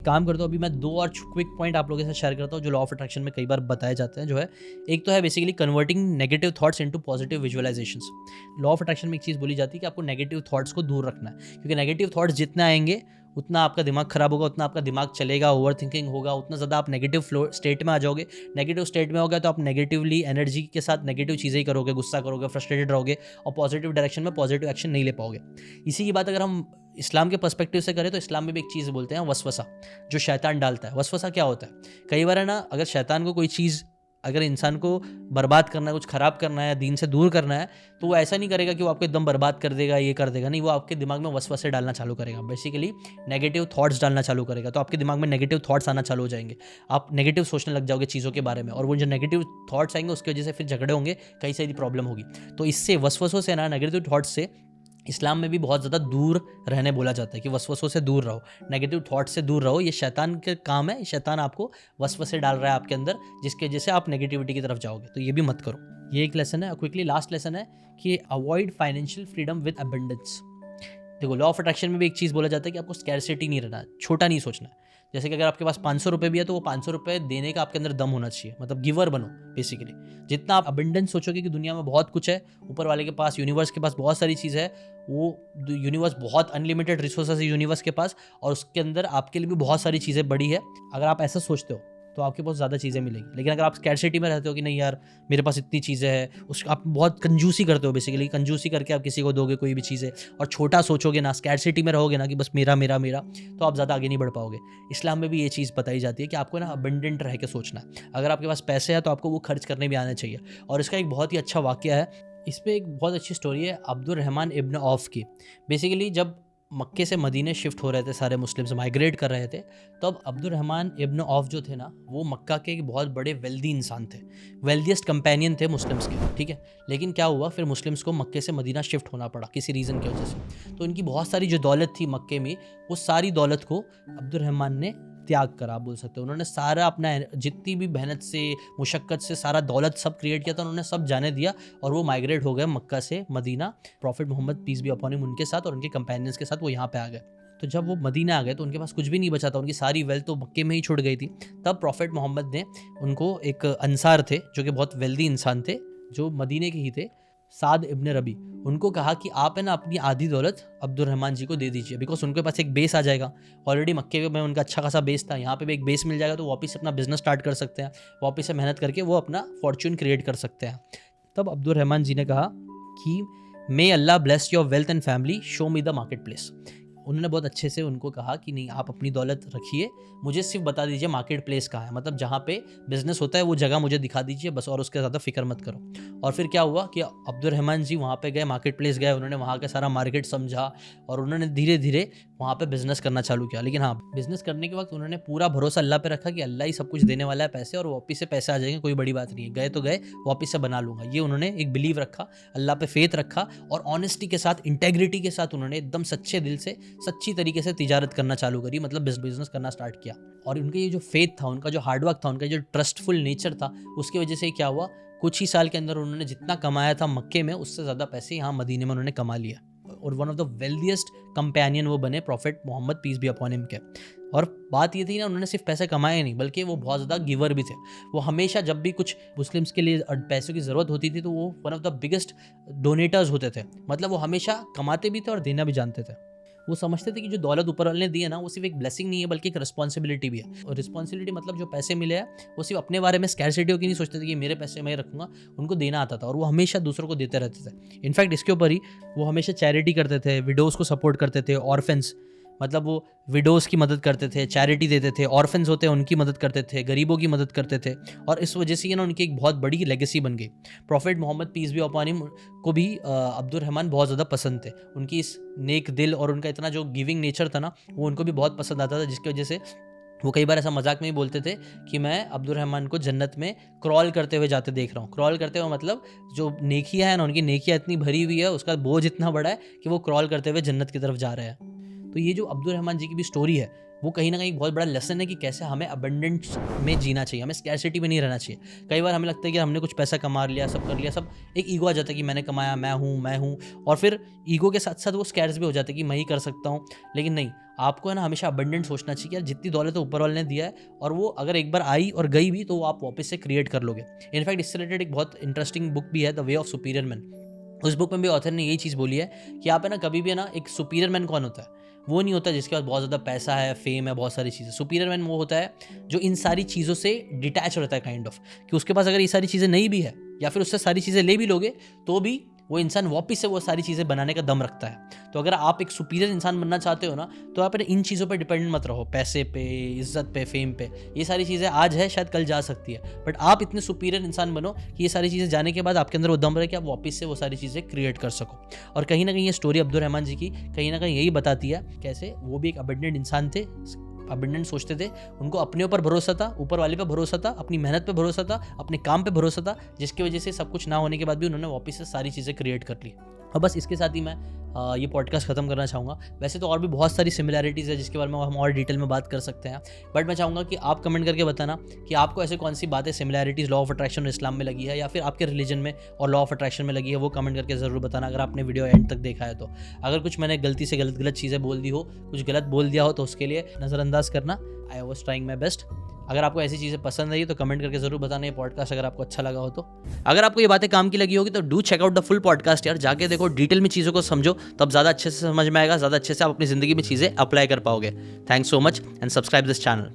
काम करता हूँ। अभी मैं 2 और क्विक पॉइंट आप लोगों के साथ शेयर करता हूँ जो लॉ ऑफ अट्रैक्शन में कई बार बताए जाते हैं। जो है, एक तो है basically converting negative thoughts into positive visualisations. Law of attraction में एक चीज़ बोली जाती है कि आपको नेगेटिव थॉट्स को दूर रखना है, क्योंकि नेगेटिव थॉट्स जितना आएंगे उतना आपका दिमाग खराब होगा, उतना आपका दिमाग चलेगा, ओवर थिंकिंग होगा, उतना ज़्यादा आप नेगेटिव फ्लो स्टेट में आ जाओगे। नेगेटिव स्टेट में हो गया तो आप नेगेटिवली एनर्जी के साथ नेगेटिव चीज़ें ही करोगे, गुस्सा करोगे, फ्रस्ट्रेटेड रहोगे और पॉजिटिव डायरेक्शन में पॉजिटिव एक्शन नहीं ले पाओगे। इसी की बात अगर हम इस्लाम के पर्सपेक्टिव से करें तो इस्लाम में भी एक चीज़ बोलते हैं वसवसा, जो शैतान डालता है। वसवसा क्या होता है? कई बार है ना, अगर शैतान को कोई चीज़, अगर इंसान को बर्बाद करना है, कुछ ख़राब करना है, दीन से दूर करना है, तो वो ऐसा नहीं करेगा कि वो आपको एकदम बर्बाद कर देगा, ये कर देगा। नहीं, वो आपके दिमाग में वसवसे डालना चालू करेगा, बेसिकली नेगेटिव थॉट्स डालना चालू करेगा। तो आपके दिमाग में नेगेटिव थॉट्स आना चालू हो जाएंगे, आप नेगेटिव सोचने लग जाओगे चीज़ों के बारे में, और वो जो नेगेटिव थॉट्स आएंगे उसकी वजह से फिर झगड़े होंगे, कई सारी प्रॉब्लम होगी। तो इससे वसवसों से ना, नेगेटिव थॉट्स से इस्लाम में भी बहुत ज़्यादा दूर रहने बोला जाता है कि वसवसों से दूर रहो, नेगेटिव थॉट से दूर रहो। ये शैतान के काम है, शैतान आपको वसवसे डाल रहा है आपके अंदर, जिसकी वजह से आप नेगेटिविटी की तरफ जाओगे। तो ये भी मत करो। ये एक लेसन है। क्विकली लास्ट लेसन है कि avoid financial freedom with abundance. देखो, लॉ ऑफ अट्रैक्शन में भी एक चीज़ बोला जाता है कि आपको स्कैरसिटी नहीं रहना, छोटा नहीं सोचना है। जैसे कि अगर आपके पास 500 रुपये भी है तो वो 500 रुपये देने का आपके अंदर दम होना चाहिए, मतलब गिवर बनो बेसिकली। जितना आप अबंडेंस सोचोगे कि दुनिया में बहुत कुछ है, ऊपर वाले के पास, यूनिवर्स के पास बहुत सारी चीज़ है, वो यूनिवर्स बहुत अनलिमिटेड रिसोर्सेज है यूनिवर्स के पास, और उसके अंदर आपके लिए भी बहुत सारी चीज़ें बड़ी है। अगर आप ऐसा सोचते हो तो आपके पास ज़्यादा चीज़ें मिलेंगी। लेकिन अगर आप स्कैरसिटी में रहते हो कि नहीं यार मेरे पास इतनी चीज़ें हैं, उस आप बहुत कंजूसी करते हो, बेसिकली कंजूसी करके आप किसी को दोगे कोई भी चीज़ें, और छोटा सोचोगे ना, स्कैरसिटी में रहोगे ना कि बस मेरा मेरा मेरा, तो आप ज़्यादा आगे नहीं बढ़ पाओगे। इस्लाम में भी ये चीज़ बताई जाती है कि आपको ना अबंडेंट रह के सोचना है। अगर आपके पास पैसे हैं तो आपको वो खर्च करने भी आने चाहिए। और इसका एक बहुत ही अच्छा वाक़या है, इस पर एक बहुत अच्छी स्टोरी है अब्दुर रहमान इब्न औफ की। बेसिकली जब मक्के से मदीने शिफ्ट हो रहे थे, सारे मुस्लिम्स माइग्रेट कर रहे थे, तो अब अब्दुर रहमान इब्न औफ जो थे ना, वो मक्का के एक बहुत बड़े वेल्दी इंसान थे, वेल्दिएस्ट कंपेनियन थे मुस्लिम्स के, ठीक है। लेकिन क्या हुआ, फिर मुस्लिम्स को मक्के से मदीना शिफ्ट होना पड़ा किसी रीज़न की वजह से। तो इनकी बहुत सारी जो दौलत थी मक्के में, वो सारी दौलत को अब्दुर रहमान ने त्याग करा, आप बोल सकते हो। उन्होंने सारा अपना जितनी भी मेहनत से, मुशक्क़त से सारा दौलत सब क्रिएट किया था, उन्होंने सब जाने दिया, और वो माइग्रेट हो गए मक्का से Medina, prophet Muhammad peace be upon him उनके साथ और उनके कंपेनियंस के साथ वो यहाँ पे आ गए। तो जब वो मदीना आ गए तो उनके पास कुछ भी नहीं बचा था, उनकी सारी वेल्थ तो मक्के में ही छुट गई थी। तब प्रॉफिट मोहम्मद ने उनको, एक अंसार थे जो कि बहुत वेल्दी इंसान थे, जो मदीने के ही थे, साद इब्न रबी, उनको कहा कि आप है ना अपनी आधी दौलत अब्दुर रहमान जी को दे दीजिए, बिकॉज उनके पास एक बेस आ जाएगा। ऑलरेडी मक्के में उनका अच्छा खासा बेस था, यहाँ पे भी एक बेस मिल जाएगा, तो वापस से अपना बिजनेस स्टार्ट कर सकते हैं, वापस से मेहनत करके वो अपना फॉर्च्यून क्रिएट कर सकते हैं। तब अब्दुर रहमान जी ने कहा कि may Allah bless your wealth and family, show me the market place. उन्होंने बहुत अच्छे से उनको कहा कि नहीं, आप अपनी दौलत रखिए, मुझे सिर्फ बता दीजिए मार्केट प्लेस कहाँ है, मतलब जहाँ पे बिजनेस होता है वो जगह मुझे दिखा दीजिए बस, और उसके ज़्यादा फिक्र मत करो। और फिर क्या हुआ कि अब्दुर रहमान जी वहाँ पे गए, मार्केट प्लेस गए, उन्होंने वहाँ का सारा मार्केट समझा, और उन्होंने धीरे धीरे वहाँ पे बिजनेस करना चालू किया। लेकिन हाँ, बिजनेस करने के वक्त उन्होंने पूरा भरोसा अल्लाह पे रखा कि अल्लाह ही सब कुछ देने वाला है पैसे, और वापस से पैसे आ जाएंगे, कोई बड़ी बात नहीं है, गए तो गए, वापस से बना लूँगा। ये उन्होंने एक बिलीव रखा, अल्लाह पे फेथ रखा, और ऑनेस्टी के साथ, इंटेग्रिटी के साथ उन्होंने एकदम सच्चे दिल से, सच्ची तरीके से तिजारत करना चालू करी, मतलब बिजनेस करना स्टार्ट किया। और उनका ये जो फेथ था, उनका जो हार्डवर्क था, उनका जो ट्रस्टफुल नेचर था, उसकी वजह से क्या हुआ, कुछ ही साल के अंदर उन्होंने जितना कमाया था मक्के में, उससे ज़्यादा पैसे यहाँ मदीने में उन्होंने कमा लिया, और one of the wealthiest companion वो बने prophet Muhammad peace be upon him के। और बात ये थी ना, उन्होंने सिर्फ पैसे कमाए नहीं, बल्कि वो बहुत ज़्यादा गिवर भी थे। वो हमेशा जब भी कुछ मुस्लिम्स के लिए पैसों की ज़रूरत होती थी तो वो वन ऑफ द बिगेस्ट डोनेटर्स होते थे, मतलब वो हमेशा कमाते भी थे और देना भी जानते थे। वो समझते थे कि जो दौलत ऊपर वाले ने दी है ना, वो सिर्फ एक ब्लेसिंग नहीं है बल्कि एक रिस्पॉन्सिबिलिटी भी है। और रिस्पॉन्सिबिलिटी मतलब जो पैसे मिले हैं वो सिर्फ अपने बारे में स्कैरसिटी की नहीं सोचते थे कि मेरे पैसे मैं रखूंगा, उनको देना आता था, और वो हमेशा दूसरों को देते रहते थे। इनफैक्ट इसके ऊपर ही वो हमेशा चैरिटी करते थे, विडोज़ को सपोर्ट करते थे, ऑर्फेंस, मतलब वो विडोज़ की मदद करते थे, चैरिटी देते थे, ऑर्फेंस होते हैं उनकी मदद करते थे, गरीबों की मदद करते थे, और इस वजह से ना उनकी एक बहुत बड़ी लेगेसी बन गई। Prophet Muhammad peace be upon him को भी अब्दुर रहमान बहुत ज़्यादा पसंद थे, उनकी इस नेक दिल और उनका इतना जो गिविंग नेचर था ना, वो उनको भी बहुत पसंद आता था, जिसकी वजह से वो कई बार ऐसा मजाक में ही बोलते थे कि मैं अब्दुर रहमान को जन्नत में क्रॉल करते हुए जाते देख रहा हूँ। क्रॉल करते हुए मतलब जो नेकियां है ना, उनकी नेकियां इतनी भरी हुई है, उसका बोझ इतना बड़ा है कि वो क्रॉल करते हुए जन्नत की तरफ जा रहे हैं। तो ये जो अब्दुर रहमान जी की भी स्टोरी है, वो कहीं ना कहीं बहुत बड़ा लेसन है कि कैसे हमें अबंडेंस में जीना चाहिए, हमें स्कैर्सिटी में नहीं रहना चाहिए। कई बार हमें लगता है कि हमने कुछ पैसा कमा लिया, सब कर लिया, सब एक ईगो आ जाता है कि मैंने कमाया, मैं हूँ, और फिर ईगो के साथ साथ वो स्कैर्स भी हो जाते हैं कि मैं ही कर सकता हूँ। लेकिन नहीं, आपको है ना हमेशा अबंडेंट सोचना चाहिए कि यार जितनी दौलत है ऊपर वाले ने दिया है, और वो अगर एक बार आई और गई भी तो वो आप वापस से क्रिएट कर लोगे। इनफैक्ट इससे रिलेटेड एक बहुत इंटरेस्टिंग बुक भी है, the way of superior man. उस बुक में भी ऑथर ने यही चीज़ बोली है कि आप है ना कभी भी है ना, एक सुपीरियर मैन कौन होता है, वो नहीं होता जिसके पास बहुत ज़्यादा पैसा है, फेम है, बहुत सारी चीज़ें। सुपीरियर मैन वो होता है जो इन सारी चीज़ों से डिटैच रहता है, काइंड ऑफ, कि उसके पास अगर ये सारी चीज़ें नहीं भी है या फिर उससे सारी चीज़ें ले भी लोगे तो भी वो इंसान वापस से वो सारी चीज़ें बनाने का दम रखता है। तो अगर आप एक सुपीरियर इंसान बनना चाहते हो ना, तो आप इन चीज़ों पर डिपेंडेंट मत रहो, पैसे पे, इज्जत पे, फेम पे। ये सारी चीज़ें आज है, शायद कल जा सकती है, बट आप इतने सुपीरियर इंसान बनो कि ये सारी चीज़ें जाने के बाद आपके अंदर वो दम रहे कि आप वापस से वो सारी चीज़ें क्रिएट कर सको। और कहीं ना कहीं ये स्टोरी अब्दुल रहमान जी की कहीं ना कहीं यही बताती है कैसे वो भी एक अबंडेंट इंसान थे, अबंडेंट सोचते थे, उनको अपने ऊपर भरोसा था, ऊपर वाले पे भरोसा था, अपनी मेहनत पे भरोसा था, अपने काम पे भरोसा था, जिसकी वजह से सब कुछ ना होने के बाद भी उन्होंने वापस से सारी चीज़ें क्रिएट कर ली। और बस इसके साथ ही मैं ये पॉडकास्ट ख़त्म करना चाहूँगा। वैसे तो और भी बहुत सारी सिमिलैरिटीज़ है जिसके बारे में हम और डिटेल में बात कर सकते हैं, बट मैं चाहूँगा कि आप कमेंट करके बताना कि आपको ऐसे कौन सी बातें सिमिलैरिटीज़ लॉ ऑफ अट्रैक्शन और इस्लाम में लगी है, या फिर आपके रिलीजन में और लॉ ऑफ अट्रैक्शन में लगी है, वो कमेंट करके ज़रूर बताना अगर आपने वीडियो एंड तक देखा है तो। अगर कुछ मैंने गलती से गलत चीज़ें बोल दी हो, कुछ गलत बोल दिया हो, तो उसके लिए नज़रअंदाज करना। I was trying my best. अगर आपको ऐसी चीज़ें पसंद आई तो कमेंट करके ज़रूर बताना ये पॉडकास्ट अगर आपको अच्छा लगा हो तो। अगर आपको ये बातें काम की लगी होगी तो do check out the full podcast यार, जाके देखो, डिटेल में चीज़ों को समझो, तब ज़्यादा अच्छे से समझ में आएगा, ज़्यादा अच्छे से आप अपनी ज़िंदगी में चीज़ें अप्लाई कर पाओगे। Thanks so much and subscribe this channel.